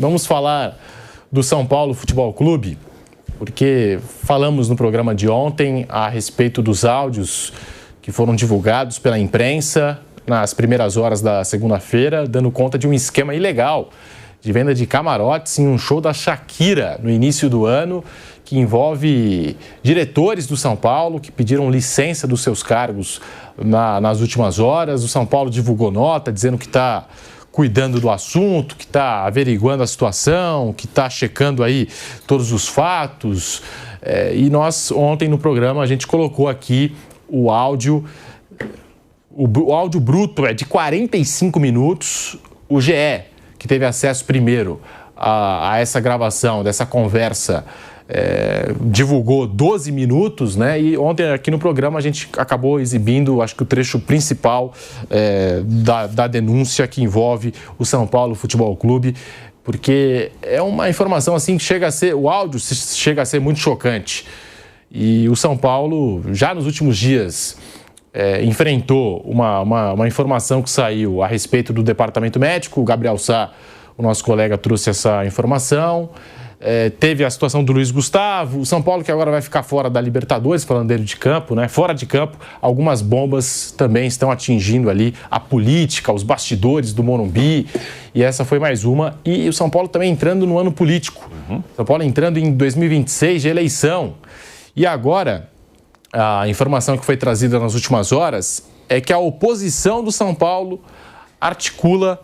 vamos falar do São Paulo Futebol Clube, porque falamos no programa de ontem a respeito dos áudios que foram divulgados pela imprensa nas primeiras horas da segunda-feira, dando conta de um esquema ilegal de venda de camarotes em um show da Shakira no início do ano, que envolve diretores do São Paulo que pediram licença dos seus cargos nas últimas horas. O São Paulo divulgou nota dizendo que está cuidando do assunto, que está averiguando a situação, que está checando aí todos os fatos. E nós, ontem no programa, a gente colocou aqui o áudio. O áudio bruto é de 45 minutos. O GE, que teve acesso primeiro a essa gravação, dessa conversa, divulgou 12 minutos, né? E ontem aqui no programa a gente acabou exibindo, acho que o trecho principal da denúncia que envolve o São Paulo Futebol Clube, porque é uma informação assim que o áudio chega a ser muito chocante. E o São Paulo, já nos últimos dias, enfrentou uma informação que saiu a respeito do departamento médico. O Gabriel Sá, o nosso colega, trouxe essa informação. Teve a situação do Luiz Gustavo, o São Paulo que agora vai ficar fora da Libertadores, falando dele de campo, né? Fora de campo, algumas bombas também estão atingindo ali a política, os bastidores do Morumbi, e essa foi mais uma. E o São Paulo também entrando no ano político. São Paulo entrando em 2026 de eleição. E agora, a informação que foi trazida nas últimas horas é que a oposição do São Paulo articula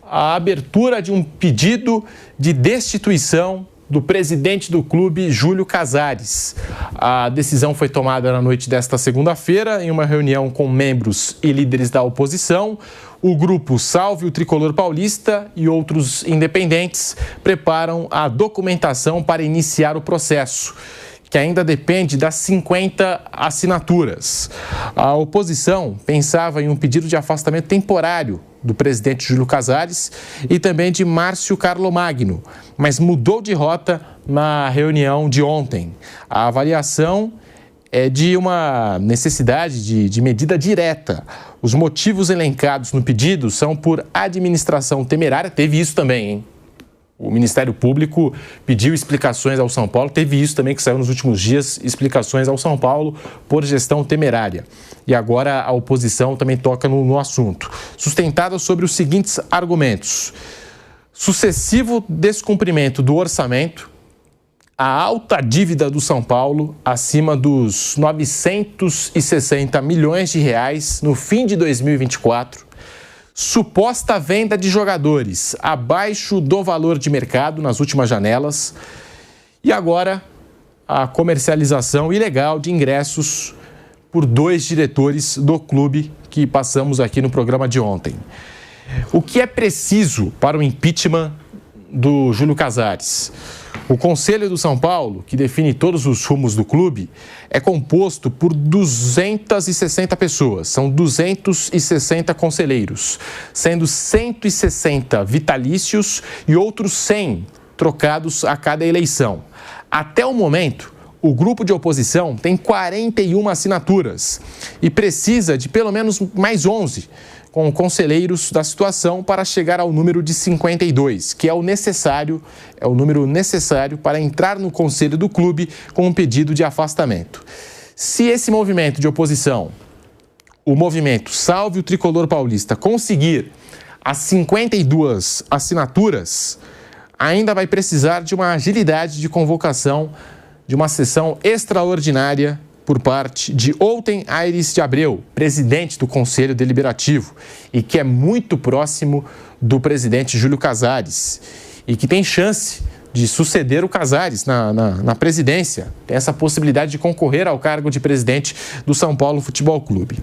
a abertura de um pedido de destituição do presidente do clube, Júlio Casares. A decisão foi tomada na noite desta segunda-feira, em uma reunião com membros e líderes da oposição. O grupo Salve o Tricolor Paulista e outros independentes preparam a documentação para iniciar o processo, que ainda depende das 50 assinaturas. A oposição pensava em um pedido de afastamento temporário do presidente Júlio Casares e também de Márcio Carlomagno, mas mudou de rota na reunião de ontem. A avaliação é de uma necessidade de medida direta. Os motivos elencados no pedido são por administração temerária. Teve isso também, hein? O Ministério Público pediu explicações ao São Paulo, teve isso também que saiu nos últimos dias, explicações ao São Paulo por gestão temerária. E agora a oposição também toca no assunto, sustentada sobre os seguintes argumentos: sucessivo descumprimento do orçamento, a alta dívida do São Paulo, acima dos 960 milhões de reais no fim de 2024, suposta venda de jogadores abaixo do valor de mercado nas últimas janelas e agora a comercialização ilegal de ingressos por 2 diretores do clube que passamos aqui no programa de ontem. O que é preciso para o impeachment do Júlio Casares? O Conselho do São Paulo, que define todos os rumos do clube, é composto por 260 pessoas. São 260 conselheiros, sendo 160 vitalícios e outros 100 trocados a cada eleição. Até o momento, o grupo de oposição tem 41 assinaturas e precisa de pelo menos mais 11 com conselheiros da situação para chegar ao número de 52, que é o número necessário para entrar no conselho do clube com um pedido de afastamento. Se esse movimento de oposição, o movimento Salve o Tricolor Paulista, conseguir as 52 assinaturas, ainda vai precisar de uma agilidade de convocação de uma sessão extraordinária por parte de Outen Aires de Abreu, presidente do Conselho Deliberativo, e que é muito próximo do presidente Júlio Casares, e que tem chance de suceder o Casares na presidência. Tem essa possibilidade de concorrer ao cargo de presidente do São Paulo Futebol Clube.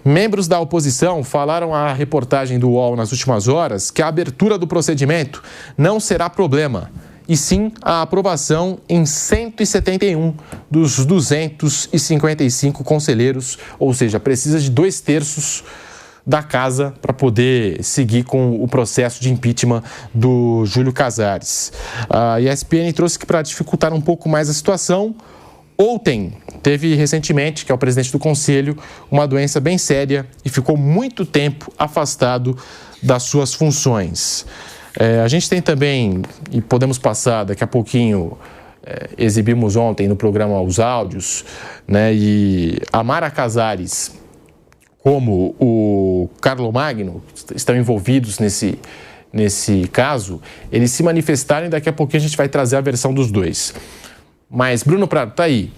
Membros da oposição falaram à reportagem do UOL nas últimas horas que a abertura do procedimento não será problema, e sim a aprovação em 171 dos 255 conselheiros, ou seja, precisa de 2/3 da casa para poder seguir com o processo de impeachment do Júlio Casares. A ESPN trouxe que, para dificultar um pouco mais a situação, Outen teve recentemente, que é o presidente do conselho, uma doença bem séria e ficou muito tempo afastado das suas funções. A gente tem também, e podemos passar daqui a pouquinho, exibimos ontem no programa os áudios, né, e a Mara Casares, como o Carlomagno, estão envolvidos nesse caso, eles se manifestaram e daqui a pouquinho a gente vai trazer a versão dos dois. Mas, Bruno Prado, tá aí.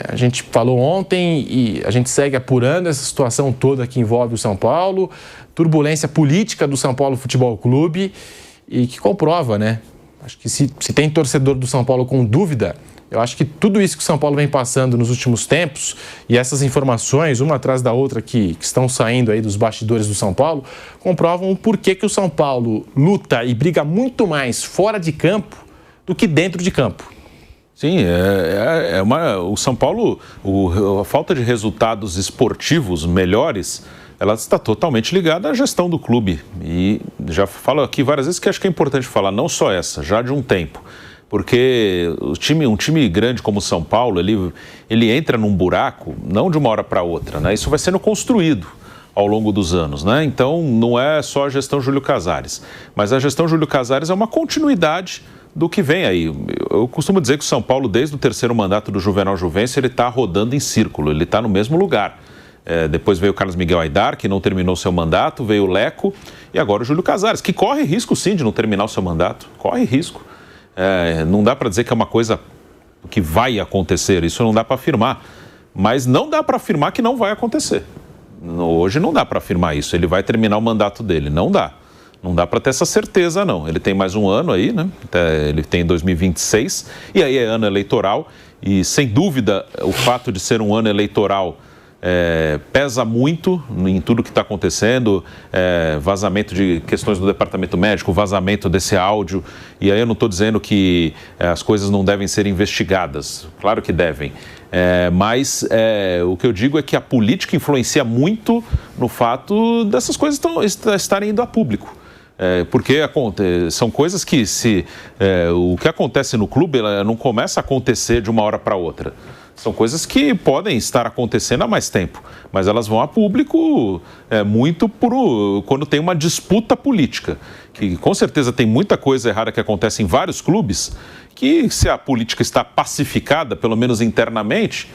A gente falou ontem e a gente segue apurando essa situação toda que envolve o São Paulo, turbulência política do São Paulo Futebol Clube e que comprova, né? Acho que se tem torcedor do São Paulo com dúvida, eu acho que tudo isso que o São Paulo vem passando nos últimos tempos e essas informações, uma atrás da outra, que estão saindo aí dos bastidores do São Paulo, comprovam o porquê que o São Paulo luta e briga muito mais fora de campo do que dentro de campo. Sim, o São Paulo, a falta de resultados esportivos melhores, ela está totalmente ligada à gestão do clube. E já falo aqui várias vezes que acho que é importante falar, não só essa, já de um tempo. Porque um time grande como o São Paulo, ele entra num buraco, não de uma hora para outra, né? Isso vai sendo construído ao longo dos anos, né? Então, não é só a gestão Júlio Casares, mas a gestão Júlio Casares é uma continuidade do que vem aí. Eu costumo dizer que o São Paulo, desde o terceiro mandato do Juvenal Juvencio, ele está rodando em círculo, ele está no mesmo lugar. Depois veio o Carlos Miguel Aidar, que não terminou seu mandato, veio o Leco e agora o Júlio Casares, que corre risco sim de não terminar o seu mandato, corre risco. Não dá para dizer que é uma coisa que vai acontecer, isso não dá para afirmar, mas não dá para afirmar que não vai acontecer. Hoje não dá para afirmar isso, ele vai terminar o mandato dele, não dá. Não dá para ter essa certeza, não. Ele tem mais um ano aí, né? Ele tem 2026, e aí é ano eleitoral, e sem dúvida o fato de ser um ano eleitoral pesa muito em tudo que está acontecendo, vazamento de questões do departamento médico, vazamento desse áudio, e aí eu não estou dizendo que as coisas não devem ser investigadas, claro que devem, mas o que eu digo é que a política influencia muito no fato dessas coisas estarem indo a público. Porque são coisas que o que acontece no clube ela não começa a acontecer de uma hora para outra. São coisas que podem estar acontecendo há mais tempo, mas elas vão a público muito quando tem uma disputa política, que com certeza tem muita coisa errada que acontece em vários clubes, que se a política está pacificada, pelo menos internamente,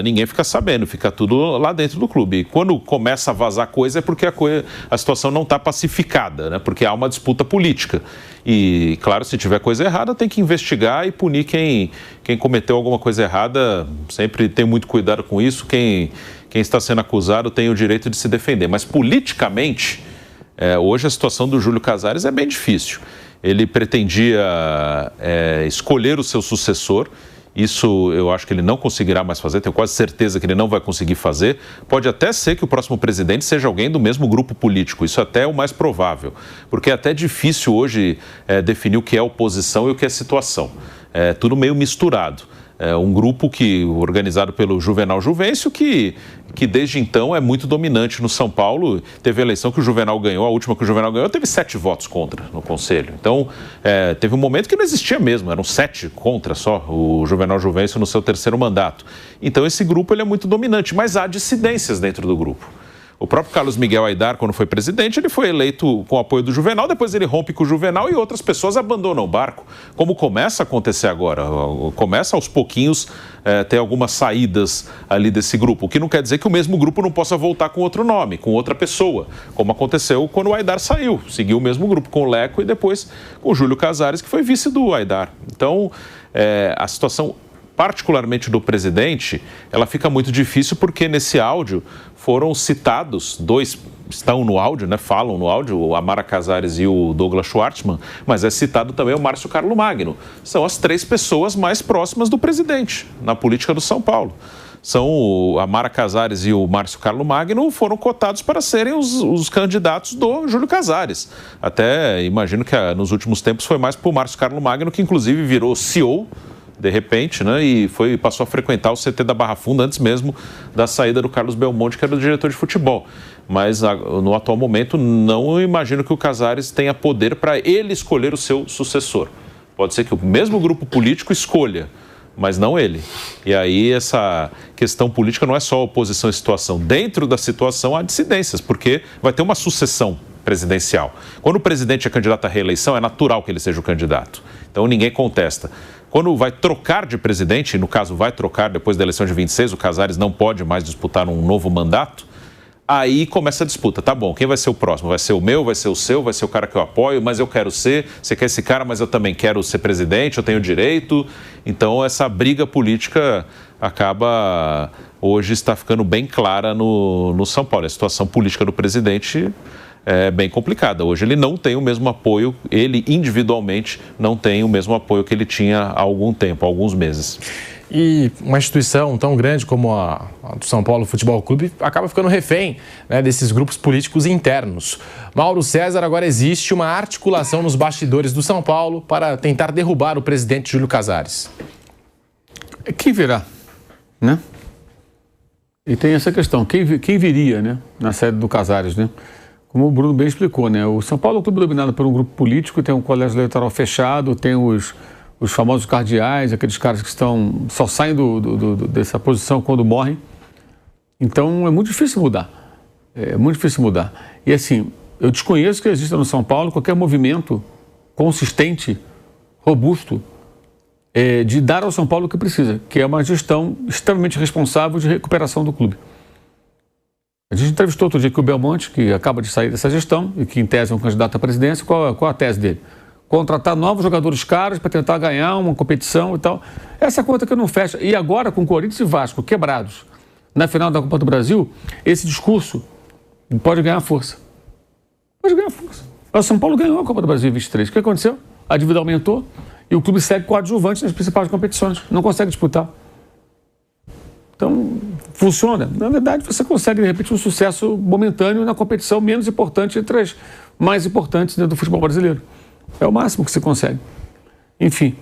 ninguém fica sabendo, fica tudo lá dentro do clube. E quando começa a vazar coisa é porque a situação não está pacificada, né? Porque há uma disputa política. E, claro, se tiver coisa errada, tem que investigar e punir quem cometeu alguma coisa errada. Sempre tem muito cuidado com isso. Quem está sendo acusado tem o direito de se defender. Mas, politicamente, hoje a situação do Júlio Casares é bem difícil. Ele pretendia escolher o seu sucessor. Isso eu acho que ele não conseguirá mais fazer, tenho quase certeza que ele não vai conseguir fazer. Pode até ser que o próximo presidente seja alguém do mesmo grupo político, isso até é o mais provável, porque é até difícil hoje definir o que é oposição e o que é situação. É tudo meio misturado. Um grupo organizado pelo Juvenal Juvencio, que desde então é muito dominante no São Paulo. Teve a eleição que o Juvenal ganhou, a última que o Juvenal ganhou, teve 7 votos contra no Conselho. Então, teve um momento que não existia mesmo, eram 7 contra só o Juvenal Juvencio no seu terceiro mandato. Então, esse grupo ele é muito dominante, mas há dissidências dentro do grupo. O próprio Carlos Miguel Aidar, quando foi presidente, ele foi eleito com o apoio do Juvenal, depois ele rompe com o Juvenal e outras pessoas abandonam o barco, como começa a acontecer agora. Começa aos pouquinhos ter algumas saídas ali desse grupo, o que não quer dizer que o mesmo grupo não possa voltar com outro nome, com outra pessoa, como aconteceu quando o Aidar saiu, seguiu o mesmo grupo com o Leco e depois com o Júlio Casares, que foi vice do Aidar. Então, a situação particularmente do presidente, ela fica muito difícil porque nesse áudio foram citados, 2 estão no áudio, né, falam no áudio, a Mara Casares e o Douglas Schwartzman, mas é citado também o Márcio Carlomagno. São as 3 pessoas mais próximas do presidente na política do São Paulo. A Mara Casares e o Márcio Carlomagno foram cotados para serem os candidatos do Júlio Casares. Até imagino que nos últimos tempos foi mais para o Márcio Carlomagno, que inclusive virou CEO de repente, né, e passou a frequentar o CT da Barra Funda antes mesmo da saída do Carlos Belmonte, que era o diretor de futebol. Mas no atual momento não imagino que o Casares tenha poder para ele escolher o seu sucessor. Pode ser que o mesmo grupo político escolha, mas não ele. E aí essa questão política não é só oposição e situação. Dentro da situação há dissidências, porque vai ter uma sucessão presidencial. Quando o presidente é candidato à reeleição, é natural que ele seja o candidato. Então ninguém contesta. Quando vai trocar de presidente, no caso vai trocar depois da eleição de 26, o Casares não pode mais disputar um novo mandato, aí começa a disputa. Tá bom, quem vai ser o próximo? Vai ser o meu, vai ser o seu, vai ser o cara que eu apoio, mas eu quero ser, você quer esse cara, mas eu também quero ser presidente, eu tenho direito. Então essa briga política acaba, hoje está ficando bem clara no São Paulo. A situação política do presidente é bem complicada. Hoje ele não tem o mesmo apoio, ele individualmente não tem o mesmo apoio que ele tinha há algum tempo, há alguns meses. E uma instituição tão grande como a do São Paulo Futebol Clube acaba ficando refém, né, desses grupos políticos internos. Mauro César, agora existe uma articulação nos bastidores do São Paulo para tentar derrubar o presidente Júlio Casares. Quem virá, né? E tem essa questão, quem viria, né, na sede do Casares, né? Como o Bruno bem explicou, né? O São Paulo é um clube dominado por um grupo político, tem um colégio eleitoral fechado, tem os famosos cardeais, aqueles caras que só saem dessa posição quando morrem. Então é muito difícil mudar. É muito difícil mudar. E assim, eu desconheço que exista no São Paulo qualquer movimento consistente, robusto, de dar ao São Paulo o que precisa, que é uma gestão extremamente responsável de recuperação do clube. A gente entrevistou outro dia aqui o Belmonte, que acaba de sair dessa gestão e que em tese é um candidato à presidência. Qual a tese dele? Contratar novos jogadores caros para tentar ganhar uma competição e tal. Essa conta que não fecha. E agora, com Corinthians e Vasco quebrados na final da Copa do Brasil, esse discurso pode ganhar força. Pode ganhar força. O São Paulo ganhou a Copa do Brasil em 23. O que aconteceu? A dívida aumentou e o clube segue coadjuvante nas principais competições. Não consegue disputar. Então, funciona. Na verdade, você consegue, de repente, um sucesso momentâneo na competição menos importante entre as mais importantes dentro do futebol brasileiro. É o máximo que se consegue. Enfim,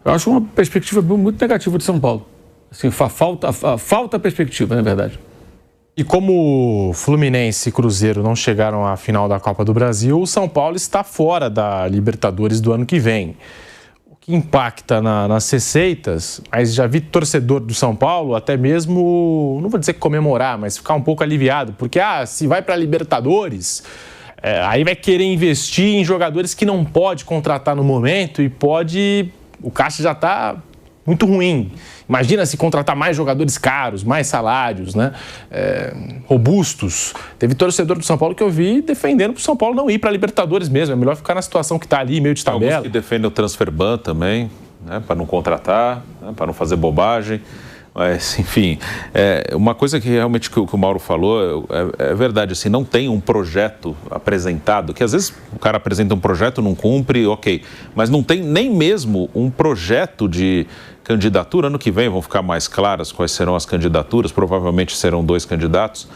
eu acho uma perspectiva muito negativa de São Paulo. Assim, falta perspectiva, na verdade. E como Fluminense e Cruzeiro não chegaram à final da Copa do Brasil, o São Paulo está fora da Libertadores do ano que vem. Impacta nas receitas, mas já vi torcedor do São Paulo até mesmo, não vou dizer comemorar, mas ficar um pouco aliviado, porque se vai para a Libertadores, aí vai querer investir em jogadores que não pode contratar no momento e o caixa já está muito ruim. Imagina se contratar mais jogadores caros, mais salários, né? Robustos. Teve torcedor do São Paulo que eu vi defendendo para o São Paulo não ir para a Libertadores mesmo. É melhor ficar na situação que está ali, meio de tabela. Alguns que defendem o transfer ban também, né? Para não contratar, né? Para não fazer bobagem. Mas, enfim, uma coisa que realmente que o Mauro falou é verdade, assim, não tem um projeto apresentado, que às vezes o cara apresenta um projeto, não cumpre, ok, mas não tem nem mesmo um projeto de candidatura. Ano que vem vão ficar mais claras quais serão as candidaturas, provavelmente serão 2 candidatos,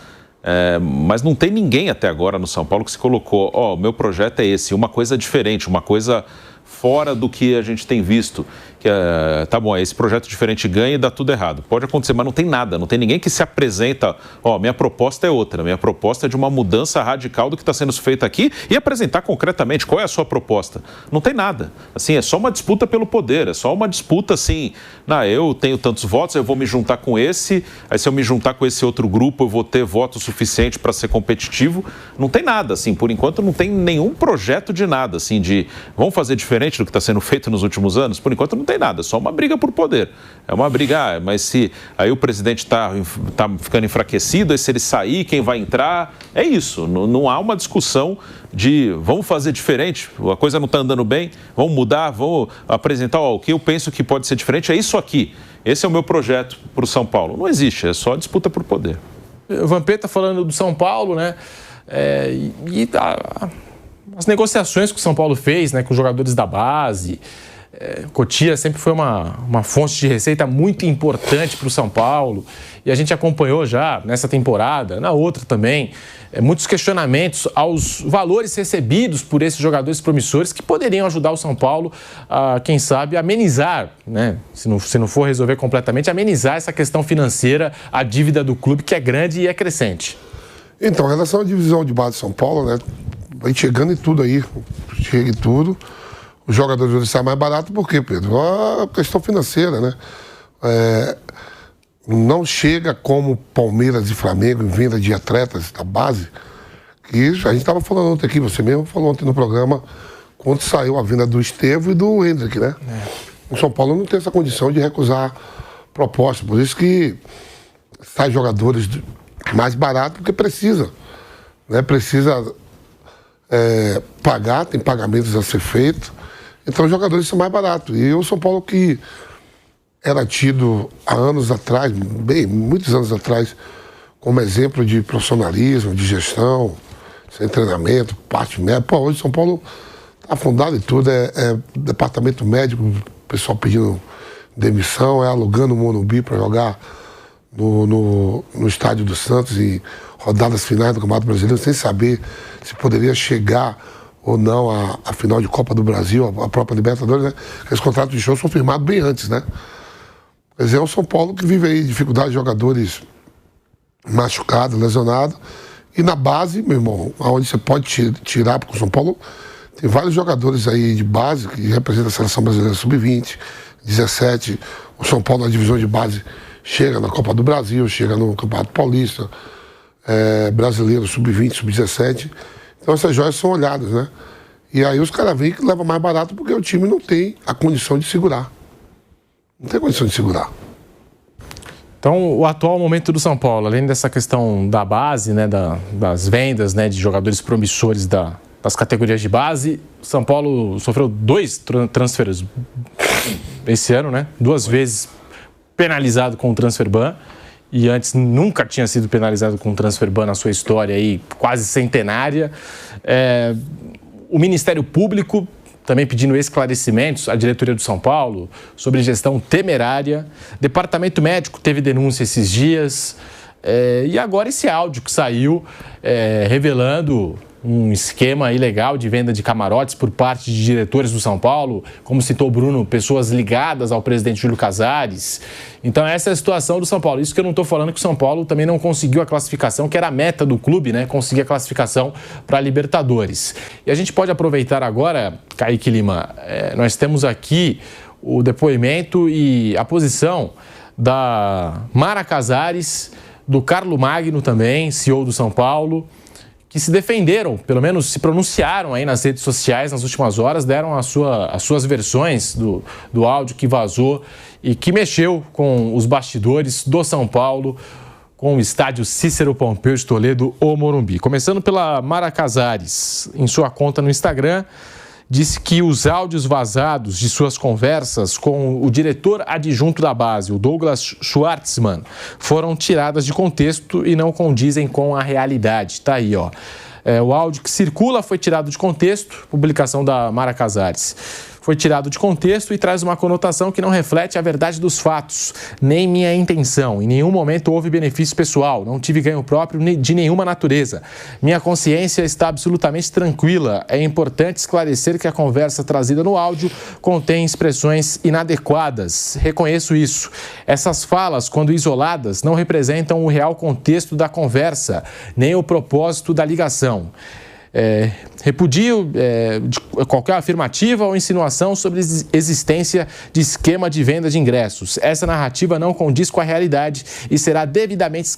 mas não tem ninguém até agora no São Paulo que se colocou, o meu projeto é esse, uma coisa diferente, uma coisa fora do que a gente tem visto, que tá bom, esse projeto diferente ganha e dá tudo errado. Pode acontecer, mas não tem nada, não tem ninguém que se apresenta, minha proposta é outra, minha proposta é de uma mudança radical do que está sendo feito aqui e apresentar concretamente qual é a sua proposta. Não tem nada, assim, é só uma disputa pelo poder, é só uma disputa assim, eu tenho tantos votos, eu vou me juntar com esse, aí se eu me juntar com esse outro grupo eu vou ter voto suficiente para ser competitivo. Não tem nada, assim, por enquanto não tem nenhum projeto de nada, assim, de vamos fazer diferente do que está sendo feito nos últimos anos. Por enquanto não tem nada, é só uma briga por poder. É uma briga, mas se aí o presidente está ficando enfraquecido, aí se ele sair, quem vai entrar? É isso, não há uma discussão de vamos fazer diferente, a coisa não está andando bem, vamos mudar, vamos apresentar o que eu penso que pode ser diferente, é isso aqui. Esse é o meu projeto para o São Paulo. Não existe, é só disputa por poder. O Vampeta falando do São Paulo, né? As negociações que o São Paulo fez, né, com os jogadores da base. Cotia sempre foi uma fonte de receita muito importante para o São Paulo. E a gente acompanhou já nessa temporada, na outra também, muitos questionamentos aos valores recebidos por esses jogadores promissores que poderiam ajudar o São Paulo a, quem sabe, amenizar, né? Se não for resolver completamente, amenizar essa questão financeira, a dívida do clube, que é grande e é crescente. Então, em relação à divisão de base de São Paulo, né? Vai chegando em tudo aí, chega em tudo. Os jogadores saem mais barato, por quê, Pedro? A questão financeira, né? Não chega como Palmeiras e Flamengo em venda de atletas da base, E a gente estava falando ontem aqui, você mesmo falou ontem no programa, quando saiu a vinda do Estevão e do Hendrick, né? O São Paulo não tem essa condição de recusar proposta, por isso que sai jogadores mais baratos, porque precisa, né? Precisa pagar, tem pagamentos a ser feitos, então os jogadores são mais baratos. E o São Paulo, que era tido há anos atrás, muitos anos atrás, como exemplo de profissionalismo, de gestão, sem treinamento, parte médica. Hoje São Paulo está afundado em tudo, é departamento médico, o pessoal pedindo demissão, alugando o Morumbi para jogar no estádio do Santos e rodadas finais do Campeonato Brasileiro, sem saber se poderia chegar ou não a final de Copa do Brasil, a própria Libertadores, né? Esses contratos de show são firmados bem antes, né? Quer dizer, é o São Paulo que vive aí dificuldade de jogadores machucados, lesionados, e na base, meu irmão, onde você pode tirar, porque o São Paulo tem vários jogadores aí de base que representam a Seleção Brasileira Sub-20, 17, o São Paulo na divisão de base chega na Copa do Brasil, chega no Campeonato Paulista, Brasileiro Sub-20, Sub-17, então essas joias são olhadas, né? E aí os caras veem que leva mais barato porque o time não tem a condição de segurar. Não tem condição de segurar. Então, o atual momento do São Paulo, além dessa questão da base, né, das vendas, né, de jogadores promissores das categorias de base, São Paulo sofreu 2 transfers esse ano, né? 2 vezes penalizado com o transfer ban, e antes nunca tinha sido penalizado com o transfer ban na sua história aí, quase centenária. O Ministério Público também pedindo esclarecimentos à diretoria do São Paulo sobre gestão temerária. Departamento Médico teve denúncia esses dias. E agora esse áudio que saiu revelando um esquema ilegal de venda de camarotes por parte de diretores do São Paulo, como citou o Bruno, pessoas ligadas ao presidente Júlio Casares. Então essa é a situação do São Paulo. Isso que eu não estou falando que o São Paulo também não conseguiu a classificação, que era a meta do clube, né? Conseguir a classificação para a Libertadores. E a gente pode aproveitar agora, Kaique Lima, nós temos aqui o depoimento e a posição da Mara Casares, do Carlo Magno também, CEO do São Paulo, que se defenderam, pelo menos se pronunciaram aí nas redes sociais nas últimas horas, deram as suas versões do áudio que vazou e que mexeu com os bastidores do São Paulo, com o estádio Cícero Pompeu de Toledo, o Morumbi. Começando pela Mara Casares, em sua conta no Instagram, disse que os áudios vazados de suas conversas com o diretor adjunto da base, o Douglas Schwartzman, foram tiradas de contexto e não condizem com a realidade. Tá aí, ó. O áudio que circula foi tirado de contexto, publicação da Mara Casares. Foi tirado de contexto e traz uma conotação que não reflete a verdade dos fatos, nem minha intenção. Em nenhum momento houve benefício pessoal, não tive ganho próprio de nenhuma natureza. Minha consciência está absolutamente tranquila. É importante esclarecer que a conversa trazida no áudio contém expressões inadequadas. Reconheço isso. Essas falas, quando isoladas, não representam o real contexto da conversa, nem o propósito da ligação. Repudio qualquer afirmativa ou insinuação sobre existência de esquema de venda de ingressos. Essa narrativa não condiz com a realidade e será devidamente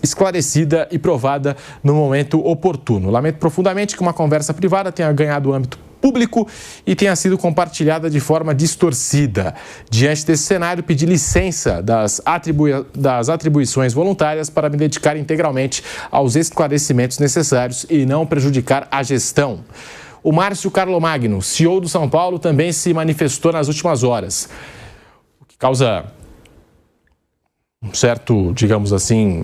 esclarecida e provada no momento oportuno. Lamento profundamente que uma conversa privada tenha ganhado âmbito público e tenha sido compartilhada de forma distorcida. Diante desse cenário, pedi licença das atribuições voluntárias para me dedicar integralmente aos esclarecimentos necessários e não prejudicar a gestão. O Márcio Carlo Magno, CEO do São Paulo, também se manifestou nas últimas horas, o que causa um certo, digamos assim...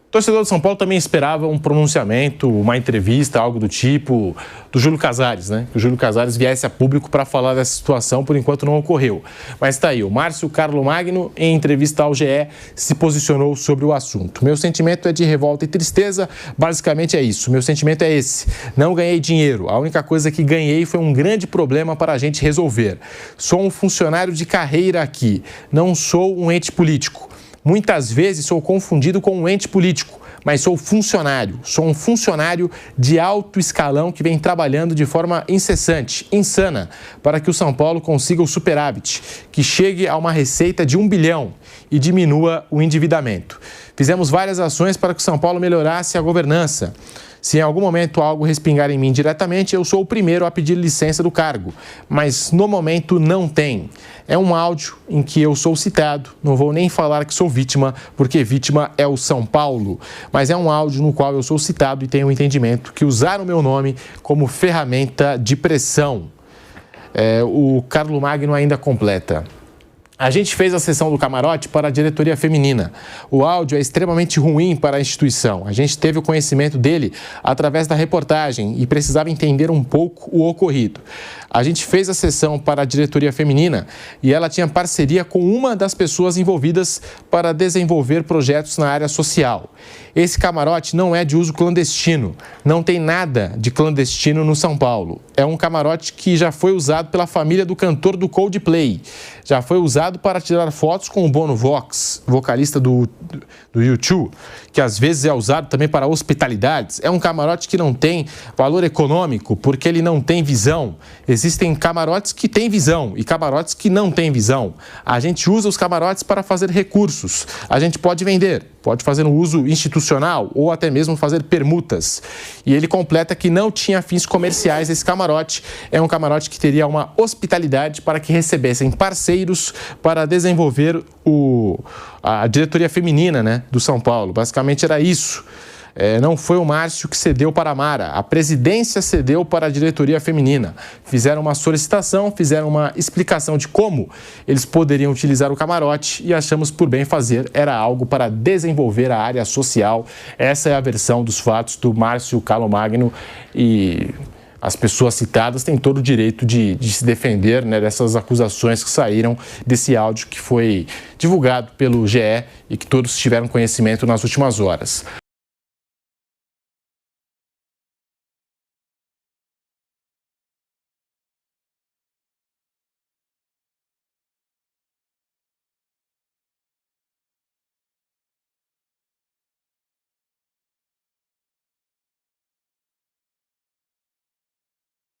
O torcedor do São Paulo também esperava um pronunciamento, uma entrevista, algo do tipo do Júlio Casares, né? Que o Júlio Casares viesse a público para falar dessa situação, por enquanto não ocorreu. Mas está aí, o Márcio Carlo Magno, em entrevista ao GE, se posicionou sobre o assunto. Meu sentimento é de revolta e tristeza, basicamente é isso. Meu sentimento é esse. Não ganhei dinheiro, a única coisa que ganhei foi um grande problema para a gente resolver. Sou um funcionário de carreira aqui, não sou um ente político. Muitas vezes sou confundido com um ente político, mas sou funcionário. Sou um funcionário de alto escalão que vem trabalhando de forma incessante, insana, para que o São Paulo consiga o superávit, que chegue a uma receita de 1 bilhão e diminua o endividamento. Fizemos várias ações para que o São Paulo melhorasse a governança. Se em algum momento algo respingar em mim diretamente, eu sou o primeiro a pedir licença do cargo, mas no momento não tem. É um áudio em que eu sou citado, não vou nem falar que sou vítima, porque vítima é o São Paulo, mas é um áudio no qual eu sou citado e tenho o entendimento que usaram o meu nome como ferramenta de pressão. O Carlo Magno ainda completa. A gente fez a sessão do camarote para a diretoria feminina. O áudio é extremamente ruim para a instituição. A gente teve o conhecimento dele através da reportagem e precisava entender um pouco o ocorrido. A gente fez a sessão para a diretoria feminina e ela tinha parceria com uma das pessoas envolvidas para desenvolver projetos na área social. Esse camarote não é de uso clandestino, não tem nada de clandestino no São Paulo. É um camarote que já foi usado pela família do cantor do Coldplay, já foi usado para tirar fotos com o Bono Vox, vocalista do U2, que às vezes é usado também para hospitalidades. É um camarote que não tem valor econômico, porque ele não tem visão. Existem camarotes que têm visão e camarotes que não têm visão. A gente usa os camarotes para fazer recursos. A gente pode vender, pode fazer um uso institucional ou até mesmo fazer permutas. E ele completa que não tinha fins comerciais esse camarote. É um camarote que teria uma hospitalidade para que recebessem parceiros para desenvolver a diretoria feminina, né, do São Paulo. Basicamente era isso. Não foi o Márcio que cedeu para a Mara, a presidência cedeu para a diretoria feminina. Fizeram uma solicitação, fizeram uma explicação de como eles poderiam utilizar o camarote e achamos por bem fazer. Era algo para desenvolver a área social. Essa é a versão dos fatos do Márcio Carlo Magno e as pessoas citadas têm todo o direito de se defender, né, dessas acusações que saíram desse áudio que foi divulgado pelo GE e que todos tiveram conhecimento nas últimas horas.